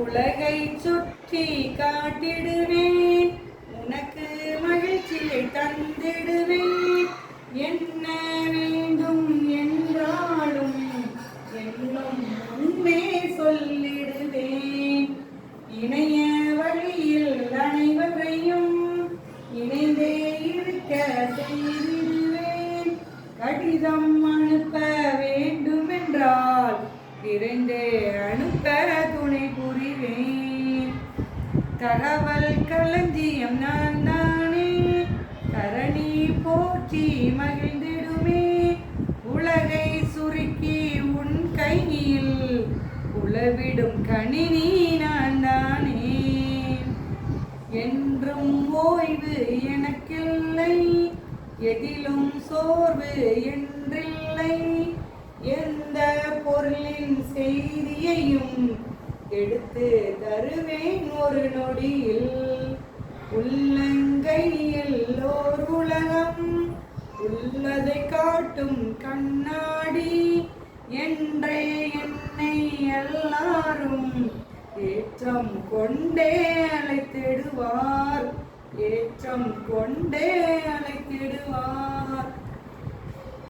உலகை சுற்றி காட்டிடுவேன், உனக்கு மகிழ்ச்சியை தந்திடுவேன். என்ன வேண்டும் என்றாலும் என்னும் உண்மை சொல்லிடுவேன். இணைய வழியில் அனைவரையும் இணைந்தே இருக்க செய்திடுவேன். கடிதம் அனுப்ப வேண்டுமென்றால் விரைந்தே அனுப்ப துணை புரிவேன். தகவல் களஞ்சியம் நான் தானே, தரணி போற்றி மகிழ்ந்திடுமே. உலகை சுருக்கி உன் கையில் உளவிடும் கணினி நான் தானே. என்றும் ஓய்வு எனக்கில்லை, எதிலும் சோர்வு என்றில்லை. எந்த பொருளின் செய்தியையும் எடுத்து தருவேன் ஒரு நொடியில். உள்ளங்கையில் ஓர் உலகம், உள்ளதை காட்டும் கண்ணாடி. என்றே என்னை எல்லாரும் ஏற்றம் கொண்டே அழைத்திடுவார், ஏற்றம் கொண்டே அழைத்திடுவார்.